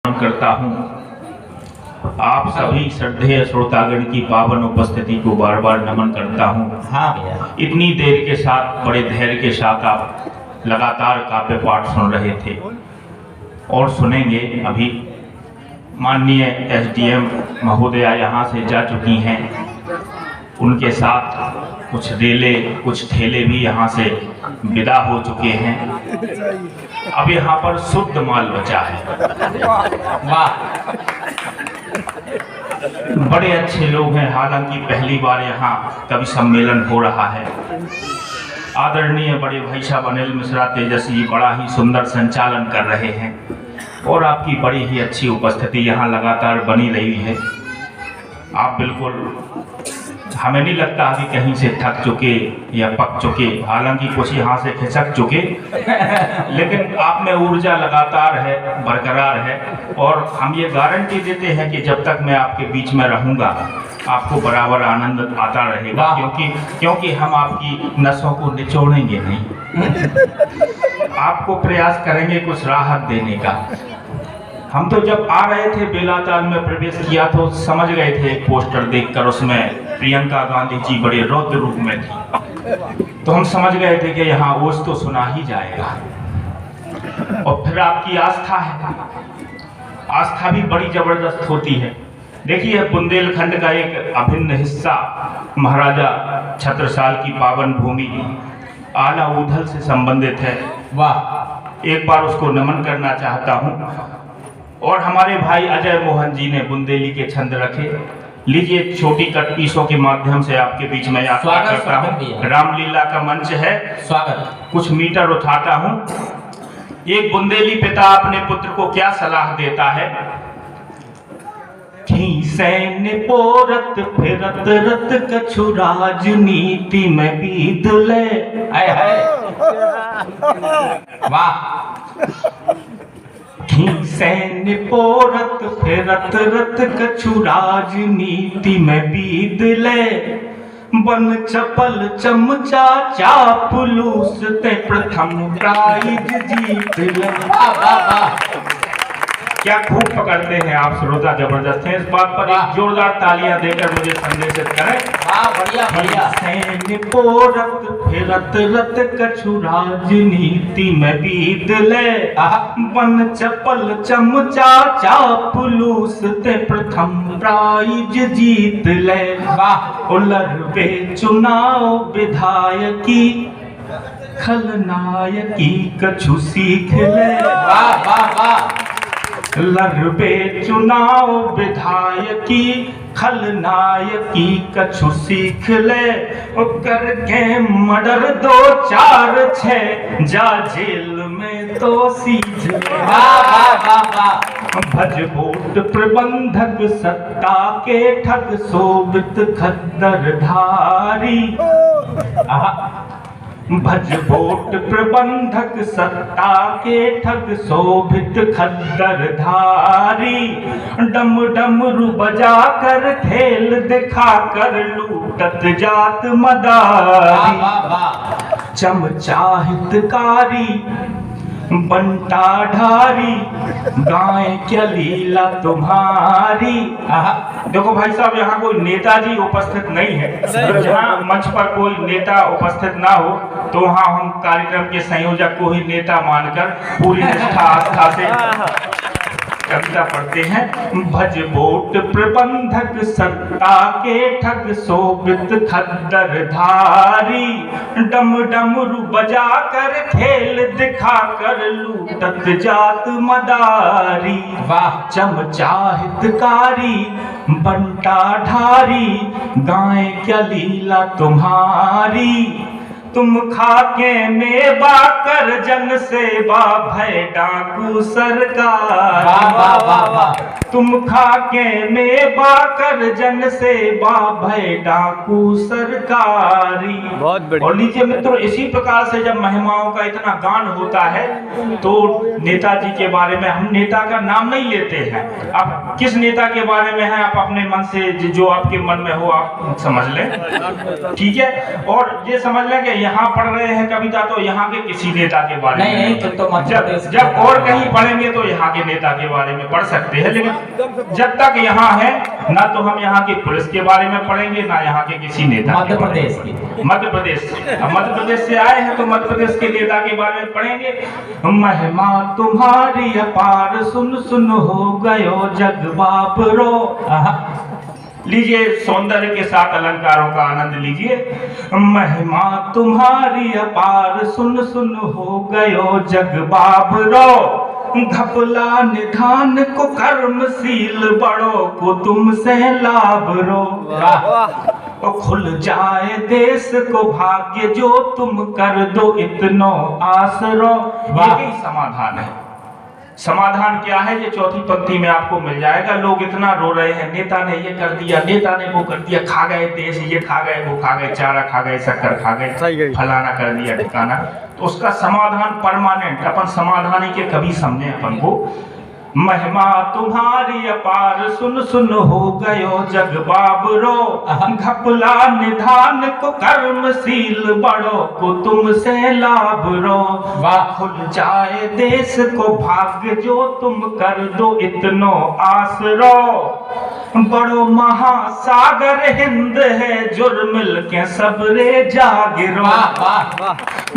करता हूँ। आप सभी श्रद्धेय श्रोतागण की पावन उपस्थिति को बार बार नमन करता हूँ। हाँ भैया, इतनी देर के साथ बड़े धैर्य के साथ आप लगातार काव्य पाठ सुन रहे थे और सुनेंगे। अभी माननीय एसडीएम महोदया यहाँ से जा चुकी हैं, उनके साथ कुछ रेले कुछ ठेले भी यहाँ से विदा हो चुके हैं। अब यहाँ पर शुद्ध माल बचा है। वाह, बड़े अच्छे लोग हैं। हालांकि पहली बार यहाँ कवि सम्मेलन हो रहा है। आदरणीय बड़े भाई साहब अनिल मिश्रा तेजस्वी बड़ा ही सुंदर संचालन कर रहे हैं और आपकी बड़ी ही अच्छी उपस्थिति यहाँ लगातार बनी रही है। आप बिल्कुल, हमें नहीं लगता कि कहीं से थक चुके या पक चुके, हालांकि कुछ यहाँ से खिसक चुके लेकिन आप में ऊर्जा लगातार है, बरकरार है और हम ये गारंटी देते हैं कि जब तक मैं आपके बीच में रहूँगा आपको बराबर आनंद आता रहेगा, क्योंकि हम आपकी नसों को निचोड़ेंगे नहीं आपको प्रयास करेंगे कुछ राहत देने का। हम तो जब आ रहे थे बेलाताल में प्रवेश किया तो समझ गए थे एक पोस्टर देखकर, उसमें प्रियंका गांधी जी बड़े रौद्र रूप में थी, तो हम समझ गए थे कि यहाँ ओज तो सुना ही जाएगा। और फिर आपकी आस्था है, आस्था भी बड़ी जबरदस्त होती है। देखिए, बुंदेलखंड का एक अभिन्न हिस्सा महाराजा छत्रसाल की पावन भूमि आला ऊधल से संबंधित है। वाह, एक बार उसको नमन करना चाहता हूँ। और हमारे भाई अजय मोहन जी ने बुंदेली के छंद रखे। लीजिए, छोटी कट पीसों के माध्यम से आपके बीच में यात्रा करता हूँ। रामलीला का मंच है, स्वागत। कुछ मीटर उठाता हूँ। एक बुंदेली पिता अपने पुत्र को क्या सलाह देता है? सैन्य पोरत फिरत रत कछु राजनीति में बीत ले। वाह, सैन्य पोरत फिरत रत कछु राजनीति में बीत ले। बन चपल चमचा चापलूस ते प्रथम प्राइज जीत ले। क्या खूब पकड़ते हैं आप श्रोता, जबरदस्त हैं। इस बात पर एक जोरदार तालियां देकर मुझे संदेशित करें। बढ़िया बढ़िया। सैन्य पोरत फिरत रत कछु राजनीति में बीत ले। बन चपल चमचा चापलूस ते प्रथम प्राइज जीत ले। उलरवे चुनाव विधायकी खलनायकी कछु सीख ले। वाह वाह वाह। लड़बे चुनाव विधायकी खलनायकी कछु सीख ले। करके मर्डर 2 4 6 जा जेल में तो सीख ले। भज वोट प्रबंधक सत्ता के ठग शोभित खद्दर धारी। भज वोट प्रबंधक सत्ता के ठग शोभित खद्दर धारी। डम डमरू बजा कर खेल दिखा कर लूटत जात मदारी। चमचा हितकारी बंटा ढारी गाय क्या लीला तुम्हारी। देखो भाई साहब, यहाँ कोई नेताजी उपस्थित नहीं है। जहाँ मंच पर कोई नेता उपस्थित ना हो तो वहाँ हम कार्यक्रम के संयोजक को ही नेता मानकर पूरी निष्ठा आस्था से कविता पढ़ते हैं। भज वोट प्रबंधक सत्ता के ठग शोभित खद्दर धारी। डम डमरू बजा कर खेल दिखा कर लूटत जात मदारी। वाह, चमचा हितकारी बंटा ढारी गाय क्या लीला तुम्हारी। तुम खाके मेवा कर जन सेवा भय डाकू सरकार। वाह वाह वाह। तुम खाके में बाकर जन से भय डाकू सरकारी। बहुत बढ़िया। और लीजिए मित्रों, इसी प्रकार से जब महिमाओं का इतना गान होता है तो नेताजी के बारे में, हम नेता का नाम नहीं लेते हैं, आप किस नेता के बारे में है आप अपने मन से जो आपके मन में हो आप समझ लें, ठीक है। और ये समझ लें कि यहाँ पढ़ रहे हैं कविता तो यहाँ के किसी नेता के बारे में नहीं तो जब और कहीं पढ़ेंगे तो यहाँ के नेता के बारे में पढ़ सकते हैं, लेकिन जब तक यहाँ है ना तो हम यहाँ की पुलिस के बारे में पढ़ेंगे ना यहाँ के किसी नेता। मध्य प्रदेश की, मध्य प्रदेश, अब मध्य प्रदेश से आए हैं तो मध्य प्रदेश के नेता के बारे में पढ़ेंगे। महिमा तुम्हारी अपार सुन सुन हो गयो जग बाबरो। लीजिए सौंदर्य के साथ अलंकारों का आनंद लीजिए। महिमा तुम्हारी अपार सुन सुन हो गयो जग बाबरो। घपला निधान को कर्मशील बड़ो को तुमसे लाभ रो। और खुल जाए देश को भाग्य जो तुम कर दो इतनो आसरो। यही समाधान है। समाधान क्या है ये चौथी पंक्ति में आपको मिल जाएगा। लोग इतना रो रहे हैं, नेता ने ये कर दिया, नेता ने वो कर दिया, खा गए देश, ये खा गए, वो खा गए, चारा खा गए, शक्कर खा गए, फलाना कर दिया ठिकाना। तो उसका समाधान परमानेंट, अपन समाधान ही के कभी समझे अपन को। महिमा तुम्हारी अपार सुन सुन हो गयो जग बाबरो। घपला निधान को कर्मशील बड़ो को तुमसे लाभ रो। खुल जाए देश को भाग्य जो तुम कर दो इतनो आसरो। बड़ो महासागर हिंद है जुर्मिल के सबरे जागिरो।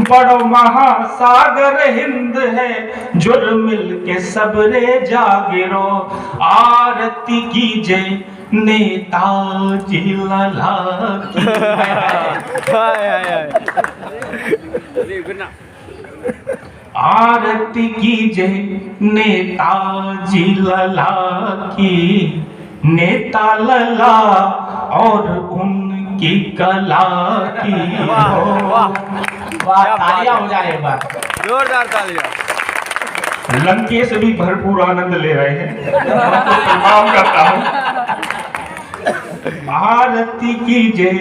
बड़ो महासागर हिंद है जुर्मिल के सबरे जागिरो। आरती कीजे नेताजी लला की। आरती कीजे नेताजी लला की। नेता लला और उनकी कला की हो। तालियां हो जाए एक बार, जोरदार तालियां। लंकेश भी भरपूर आनंद ले रहे हैं। प्रणाम करता हूं। आरती कीजे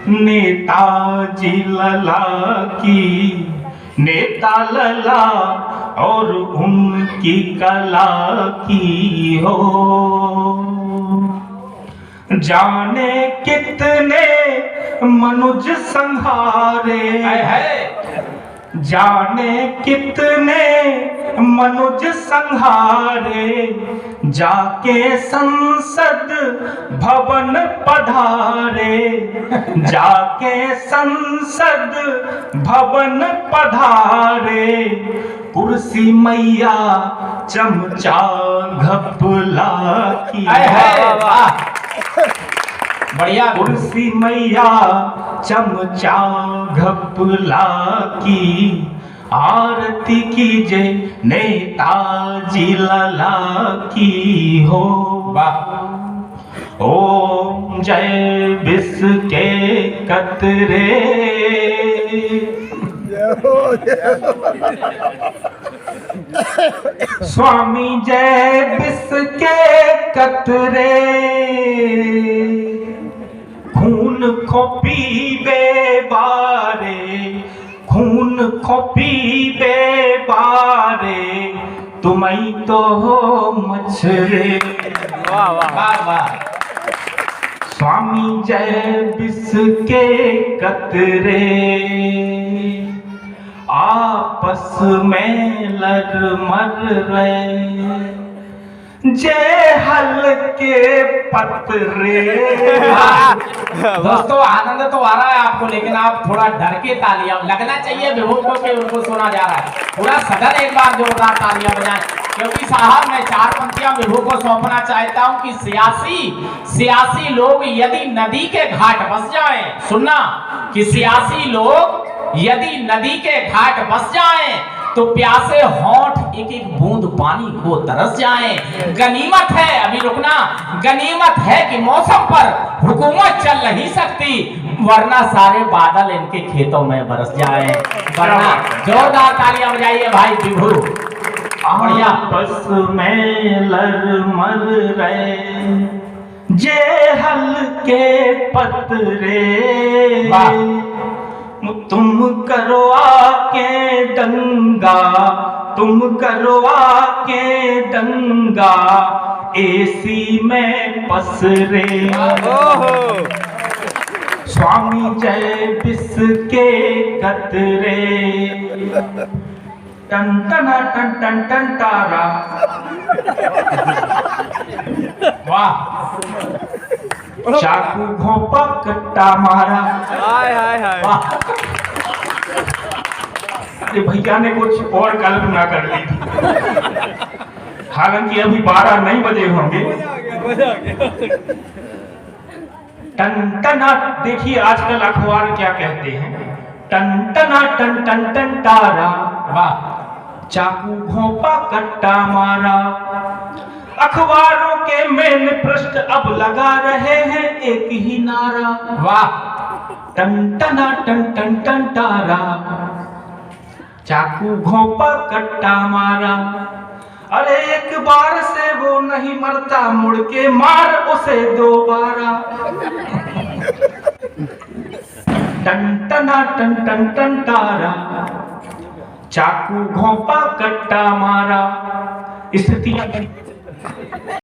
नेताजी लला की। नेता लला और उनकी कला की हो। जाने कितने मनुज संहारे। जाने कितने मनुज संहारे। जाके संसद भवन पधारे। जाके संसद भवन पधारे। कुर्सी मैया चमचा घपला की। बढ़िया। कुर्सी मैया चमचा घपला की। आरती कीजे नेताजी लला की हो। ओम जय विश्व के कतरे। स्वामी जय विश्व के कतरे। खून को पीबे बारे। खून को पीबे बारे। तुम्हें तो हो मछरे। वाह वाह वाह वाह। स्वामी जय विश्व के कतरे। आपस में लड़ मर रहे। जय हल के पतरे। दोस्तों आनंद तो आ रहा है आपको, लेकिन आप थोड़ा डर के तालियां लगना चाहिए विभूत को कि उनको सुना जा रहा है। पूरा सदन एक बार जोरदार तालियां बजाएं, क्योंकि साहब मैं 4 पंक्तियां विभू को सौंपना चाहता हूं कि सियासी लोग यदि नदी के घाट बस जाएं, सुनना कि सियासी लोग यदि नदी के घाट बस जाएं तो प्यासे होंठ एक एक बूंद पानी को तरस जाएं। गनीमत है, अभी रुकना, गनीमत है कि मौसम पर हुकूमत चल नहीं सकती, वरना सारे बादल इनके खेतों में बरस जाएं। वरना जोरदार तालियां बजाइए भाई विभू। बढ़िया। आपस में लड़ मर रहे जे हल्के पतरे, तुम करो आके दंगा, तुम करो आके दंगा, एसी में पसरे। ओहो स्वामी जय बिस के कतरे, टन टना टन टन टन तारा। वाह चाकू घोंपा कट्टा मारा। हाय हाय हाय वाह ये भैया ने कुछ और कल्पना कर ली थी। हालांकि अभी 12 नहीं बजे होंगे। मजा आ गया टन टना, देखिए आजकल अखबार क्या कहते हैं, टन टना टन टन टन तारा, वाह चाकू घोंपा कट्टा मारा। अखबारों के मेन पृष्ठ अब लगा रहे हैं एक ही नारा, वाह टन टना टन टन टन तारा, चाकू घोंपा कट्टा मारा। अरे एक बार से वो नहीं मरता, मुड़ के मार उसे दोबारा। टन टना टन टन टन तारा, चाकू घोंपा कट्टा मारा। स्थितियां